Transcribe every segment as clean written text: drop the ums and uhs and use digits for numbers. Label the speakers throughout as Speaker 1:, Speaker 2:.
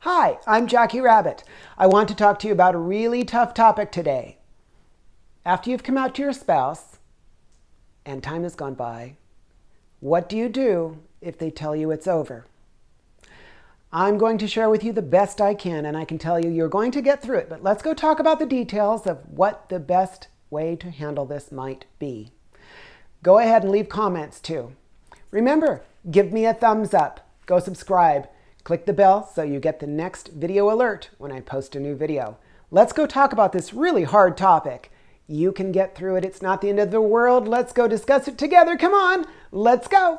Speaker 1: Hi, I'm Jackie Rabbit. I want to talk to you about a really tough topic today. After you've come out to your spouse and time has gone by, what do you do if they tell you it's over? I'm going to share with you the best I can, and I can tell you you're going to get through it, but let's go talk about the details of what the best way to handle this might be. Go ahead and leave comments too. Remember, give me a thumbs up, go subscribe, click the bell so you get the next video alert when I post a new video. Let's go talk about this really hard topic. You can get through it. It's not the end of the world. Let's go discuss it together. Come on, let's go.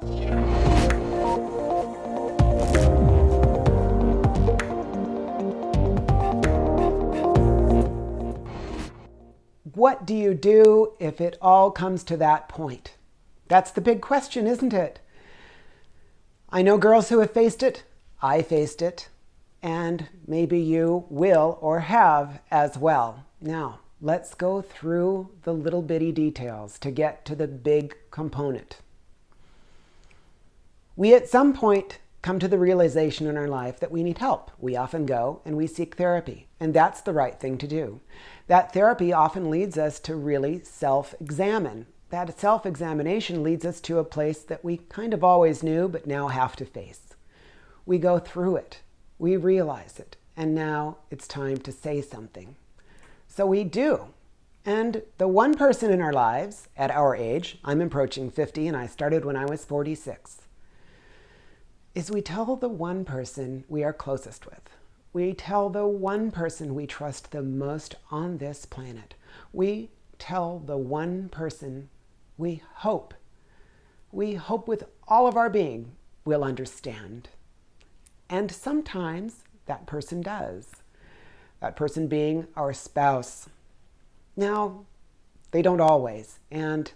Speaker 1: What do you do if it all comes to that point? That's the big question, isn't it? I know girls who have faced it. I faced it, and maybe you will or have as well. Now, let's go through the little bitty details to get to the big component. We at some point come to the realization in our life that we need help. We often go and we seek therapy, and that's the right thing to do. That therapy often leads us to really self-examine. That self-examination leads us to a place that we kind of always knew but now have to face. We go through it, we realize it, and now it's time to say something. So we do. And the one person in our lives at our age, I'm approaching 50 and I started when I was 46, is we tell the one person we are closest with. We tell the one person we trust the most on this planet. We tell the one person we hope with all of our being will understand. And sometimes that person does. That person being our spouse. Now, they don't always, and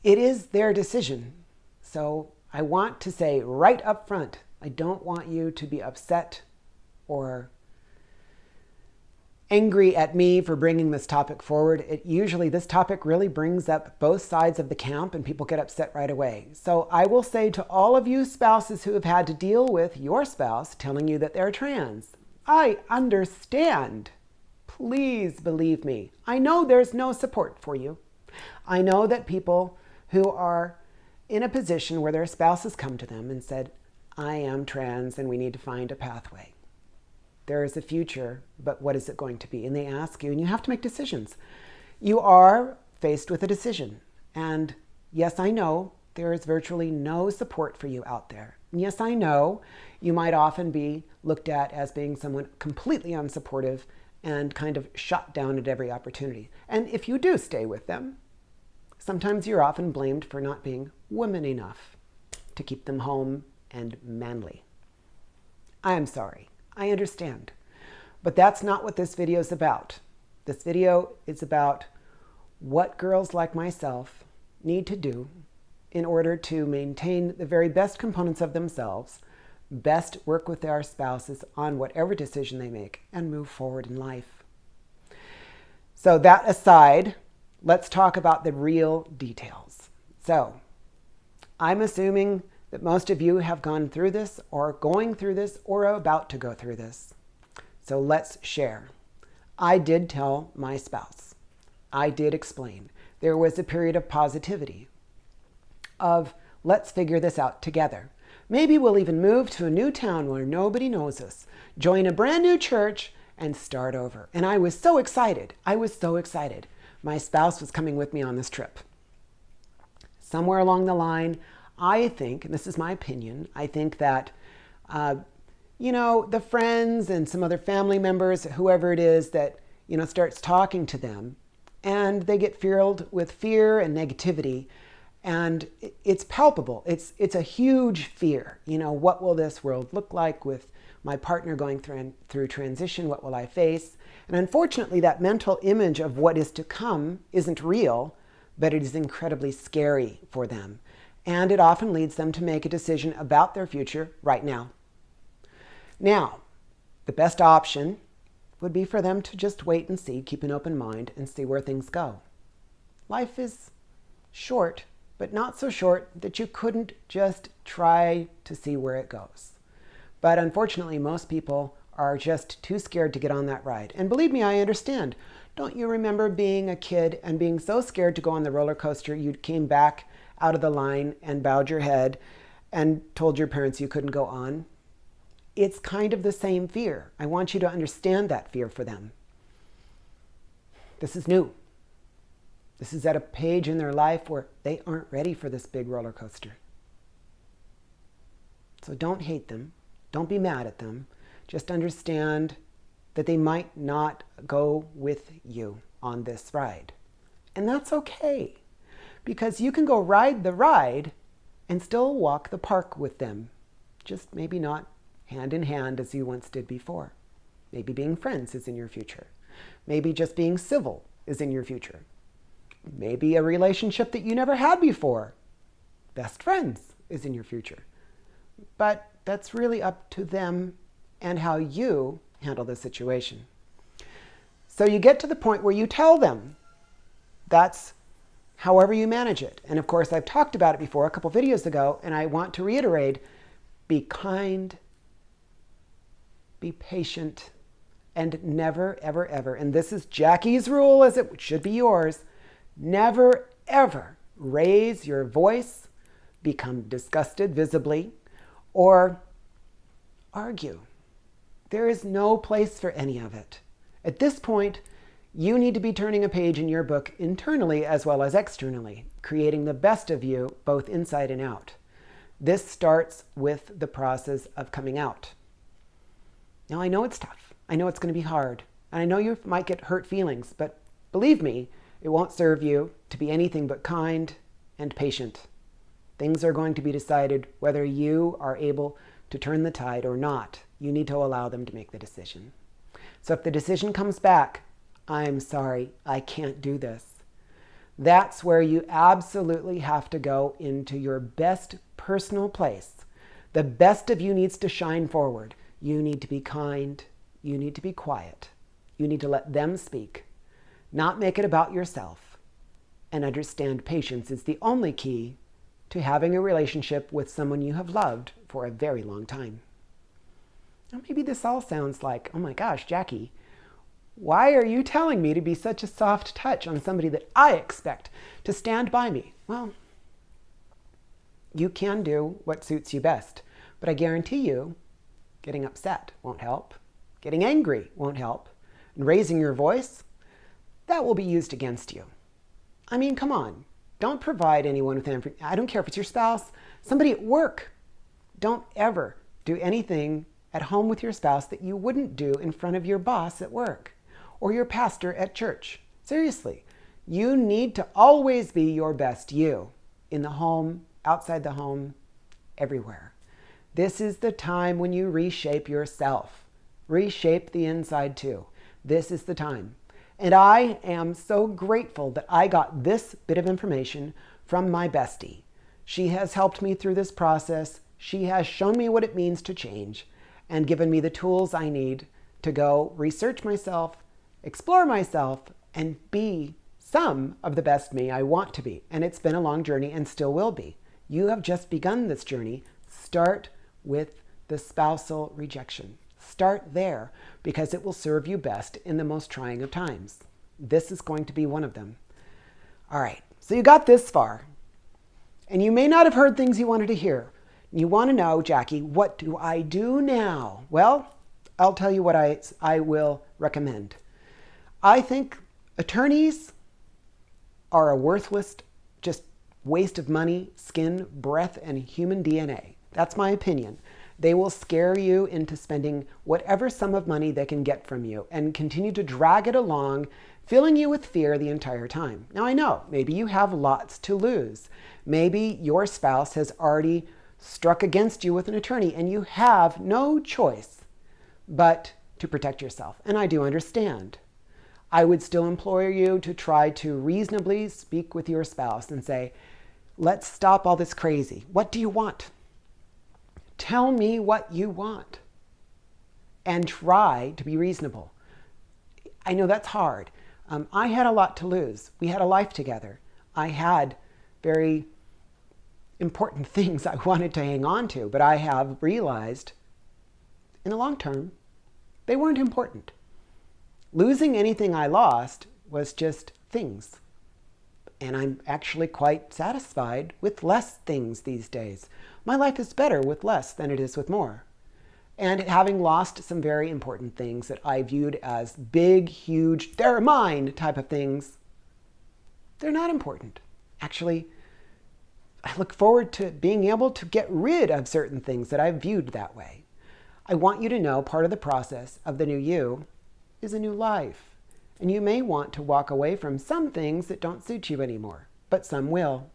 Speaker 1: it is their decision. So I want to say right up front, I don't want you to be upset or angry at me for bringing this topic forward. This topic really brings up both sides of the camp and people get upset right away. So I will say to all of you spouses who have had to deal with your spouse telling you that they're trans, I understand. Please believe me. I know there's no support for you. I know that people who are in a position where their spouse has come to them and said, I am trans and we need to find a pathway. There is a future, but what is it going to be? And they ask you, and you have to make decisions. You are faced with a decision. And yes, I know there is virtually no support for you out there. And yes, I know you might often be looked at as being someone completely unsupportive and kind of shot down at every opportunity. And if you do stay with them, sometimes you're often blamed for not being woman enough to keep them home and manly. I am sorry. I understand. But that's not what this video is about. This video is about what girls like myself need to do in order to maintain the very best components of themselves, best work with their spouses on whatever decision they make, and move forward in life. So that aside, let's talk about the real details. So I'm assuming that most of you have gone through this or going through this or are about to go through this. So let's share. I did tell my spouse. I did explain. There was a period of positivity, of let's figure this out together. Maybe we'll even move to a new town where nobody knows us, join a brand new church, and start over. And I was so excited. I was so excited. My spouse was coming with me on this trip. Somewhere along the line, I think, and this is my opinion, I think that, the friends and some other family members, whoever it is that, starts talking to them, and they get filled with fear and negativity, and it's palpable. It's a huge fear. What will this world look like with my partner going through transition? What will I face? And unfortunately, that mental image of what is to come isn't real, but it is incredibly scary for them. And it often leads them to make a decision about their future right now. Now, the best option would be for them to just wait and see, keep an open mind, and see where things go. Life is short, but not so short that you couldn't just try to see where it goes. But unfortunately, most people are just too scared to get on that ride. And believe me, I understand. Don't you remember being a kid and being so scared to go on the roller coaster, you came back out of the line and bowed your head and told your parents you couldn't go on? It's kind of the same fear. I want you to understand that fear for them. This is new. This is at a page in their life where they aren't ready for this big roller coaster. So don't hate them. Don't be mad at them. Just understand that they might not go with you on this ride. And that's okay, because you can go ride the ride and still walk the park with them. Just maybe not hand in hand as you once did before. Maybe being friends is in your future. Maybe just being civil is in your future. Maybe a relationship that you never had before, best friends, is in your future. But that's really up to them and how you handle the situation. So you get to the point where you tell them. That's however you manage it. And of course, I've talked about it before a couple videos ago, and I want to reiterate, be kind, be patient, and never, ever, ever, and this is Jackie's rule as it should be yours, never, ever raise your voice, become disgusted visibly, or argue. There is no place for any of it. At this point, you need to be turning a page in your book internally as well as externally, creating the best of you both inside and out. This starts with the process of coming out. Now, I know it's tough. I know it's going to be hard. And I know you might get hurt feelings, but believe me, it won't serve you to be anything but kind and patient. Things are going to be decided whether you are able to turn the tide or not. You need to allow them to make the decision. So if the decision comes back, I'm sorry, I can't do this. That's where you absolutely have to go into your best personal place. The best of you needs to shine forward. You need to be kind. You need to be quiet. You need to let them speak, not make it about yourself. And understand patience is the only key to having a relationship with someone you have loved for a very long time. Now, maybe this all sounds like, oh my gosh, Jackie, why are you telling me to be such a soft touch on somebody that I expect to stand by me? Well, you can do what suits you best, but I guarantee you, getting upset won't help. Getting angry won't help. And raising your voice, that will be used against you. I mean, come on. Don't provide anyone with information. I don't care if it's your spouse, somebody at work. Don't ever do anything at home with your spouse that you wouldn't do in front of your boss at work or your pastor at church. Seriously, you need to always be your best you in the home, outside the home, everywhere. This is the time when you reshape yourself. Reshape the inside too. This is the time. And I am so grateful that I got this bit of information from my bestie. She has helped me through this process. She has shown me what it means to change and given me the tools I need to go research myself, explore myself, and be some of the best me I want to be. And it's been a long journey and still will be. You have just begun this journey. Start with the spousal rejection. Start there because it will serve you best in the most trying of times. This is going to be one of them. All right, so you got this far. And you may not have heard things you wanted to hear. You want to know, Jackie, what do I do now? Well, I'll tell you what I will recommend. I think attorneys are a worthless, just waste of money, skin, breath, and human DNA. That's my opinion. They will scare you into spending whatever sum of money they can get from you and continue to drag it along, filling you with fear the entire time. Now, I know, maybe you have lots to lose. Maybe your spouse has already struck against you with an attorney and you have no choice but to protect yourself. And I do understand. I would still implore you to try to reasonably speak with your spouse and say, let's stop all this crazy. What do you want? Tell me what you want and try to be reasonable. I know that's hard. I had a lot to lose. We had a life together. I had very important things I wanted to hang on to, but I have realized in the long term, they weren't important. Losing anything I lost was just things. And I'm actually quite satisfied with less things these days. My life is better with less than it is with more. And having lost some very important things that I viewed as big, huge, they're mine type of things, they're not important. Actually, I look forward to being able to get rid of certain things that I viewed that way. I want you to know part of the process of the new you is a new life. And you may want to walk away from some things that don't suit you anymore, but some will.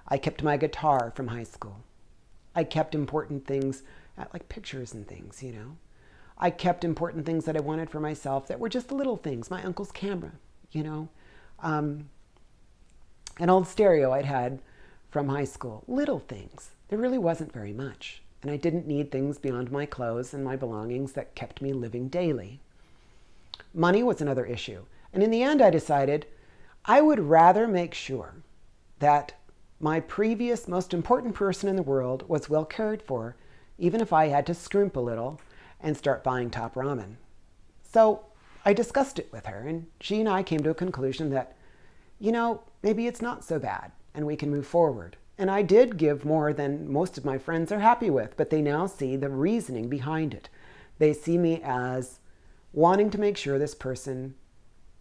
Speaker 1: I kept my guitar from high school. I kept important things, like pictures and things, I kept important things that I wanted for myself that were just little things. My uncle's camera, an old stereo I'd had from high school. Little things. There really wasn't very much. And I didn't need things beyond my clothes and my belongings that kept me living daily. Money was another issue. And in the end, I decided I would rather make sure that my previous most important person in the world was well cared for, even if I had to scrimp a little and start buying top ramen. So I discussed it with her, and she and I came to a conclusion that, maybe it's not so bad, and we can move forward. And I did give more than most of my friends are happy with, but they now see the reasoning behind it. They see me as wanting to make sure this person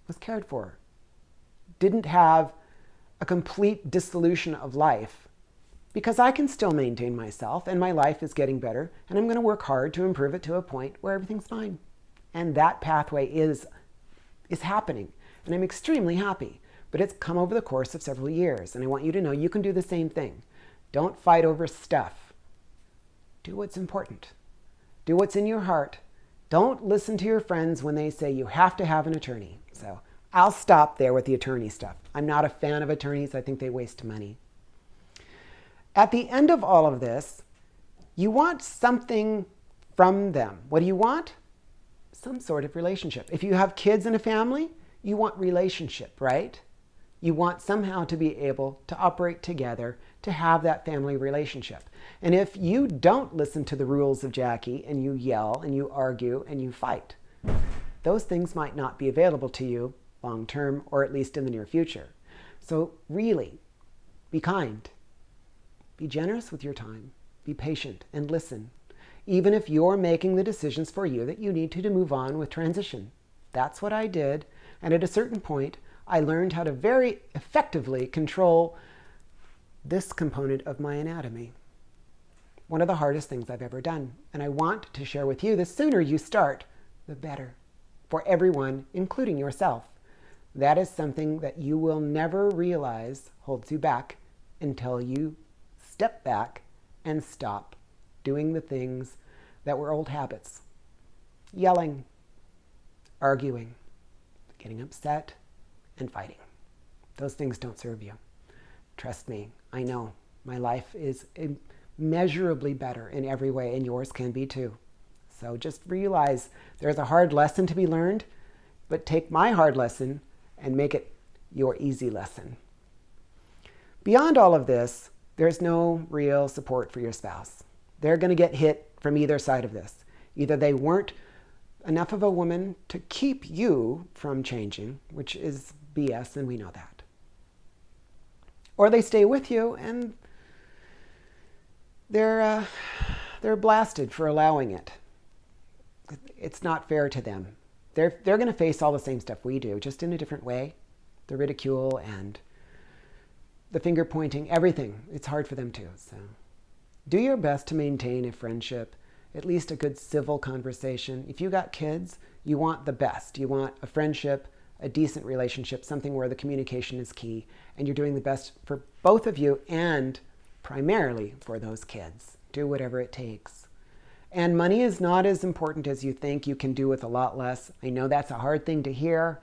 Speaker 1: was cared for, didn't have a complete dissolution of life, because I can still maintain myself and my life is getting better, and I'm going to work hard to improve it to a point where everything's fine. And that pathway is happening, and I'm extremely happy. But it's come over the course of several years, and I want you to know you can do the same thing. Don't fight over stuff. Do what's important. Do what's in your heart. Don't listen to your friends when they say you have to have an attorney. So I'll stop there with the attorney stuff. I'm not a fan of attorneys. I think they waste money. At the end of all of this, you want something from them. What do you want? Some sort of relationship. If you have kids in a family, you want relationship, right? You want somehow to be able to operate together, to have that family relationship. And if you don't listen to the rules of Jackie and you yell and you argue and you fight, those things might not be available to you long term, or at least in the near future. So really, be kind. Be generous with your time. Be patient and listen. Even if you're making the decisions for you that you need to move on with transition. That's what I did. And at a certain point, I learned how to very effectively control this component of my anatomy. One of the hardest things I've ever done. And I want to share with you, the sooner you start, the better. For everyone, including yourself. That is something that you will never realize holds you back until you step back and stop doing the things that were old habits. Yelling, arguing, getting upset, and fighting. Those things don't serve you. Trust me, I know. My life is immeasurably better in every way, and yours can be too. So just realize there's a hard lesson to be learned, but take my hard lesson and make it your easy lesson. Beyond all of this, there's no real support for your spouse. They're going to get hit from either side of this. Either they weren't enough of a woman to keep you from changing, which is BS, and we know that. Or they stay with you and they're blasted for allowing it. It's not fair to them. They're going to face all the same stuff we do, just in a different way. The ridicule and the finger pointing, everything. It's hard for them too. So do your best to maintain a friendship, at least a good civil conversation. If you got kids, you want the best. You want a friendship, a decent relationship, something where the communication is key, and you're doing the best for both of you and primarily for those kids. Do whatever it takes. And money is not as important as you think. You can do with a lot less. I know that's a hard thing to hear,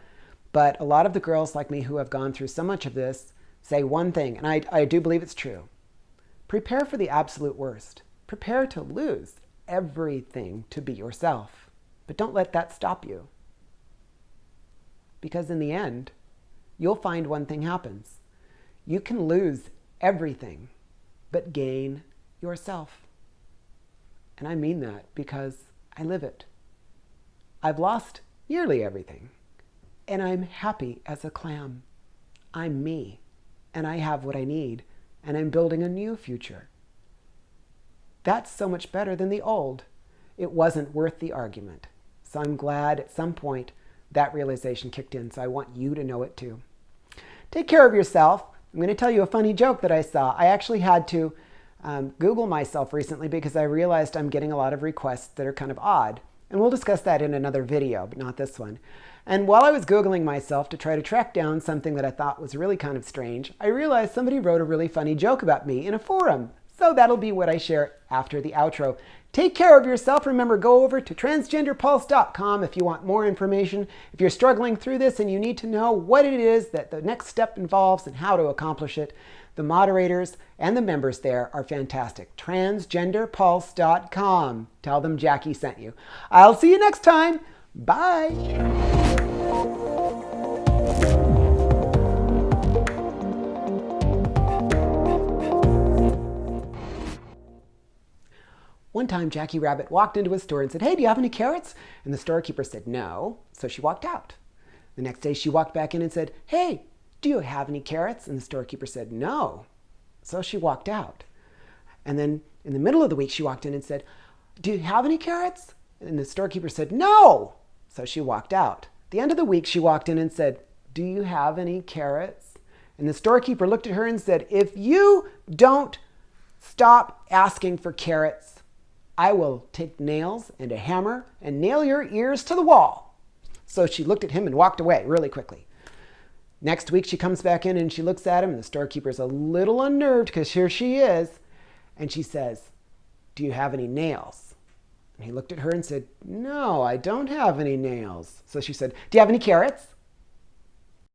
Speaker 1: but a lot of the girls like me who have gone through so much of this say one thing, and I do believe it's true. Prepare for the absolute worst. Prepare to lose everything to be yourself. But don't let that stop you. Because in the end, you'll find one thing happens. You can lose everything, but gain yourself. And I mean that because I live it. I've lost nearly everything, and I'm happy as a clam. I'm me, and I have what I need, and I'm building a new future. That's so much better than the old. It wasn't worth the argument. So I'm glad at some point that realization kicked in, so I want you to know it too. Take care of yourself. I'm going to tell you a funny joke that I saw. I actually had to Google myself recently because I realized I'm getting a lot of requests that are kind of odd. And we'll discuss that in another video, but not this one. And while I was Googling myself to try to track down something that I thought was really kind of strange, I realized somebody wrote a really funny joke about me in a forum. So that'll be what I share after the outro. Take care of yourself. Remember, go over to transgenderpulse.com if you want more information. If you're struggling through this and you need to know what it is that the next step involves and how to accomplish it, the moderators and the members there are fantastic. Transgenderpulse.com. Tell them Jackie sent you. I'll see you next time. Bye. One time, Jackie Rabbit walked into a store and said, "Hey, do you have any carrots?" And the storekeeper said, "No." So she walked out. The next day, she walked back in and said, "Hey, do you have any carrots?" And the storekeeper said, "No." So she walked out. And then in the middle of the week, she walked in and said, "Do you have any carrots?" And the storekeeper said, "No." So she walked out. At the end of the week, she walked in and said, "Do you have any carrots?" And the storekeeper looked at her and said, "If you don't stop asking for carrots, I will take nails and a hammer and nail your ears to the wall." So she looked at him and walked away really quickly. Next week, she comes back in and she looks at him, and the storekeeper's a little unnerved because here she is. And she says, "Do you have any nails?" And he looked at her and said, "No, I don't have any nails." So she said, "Do you have any carrots?"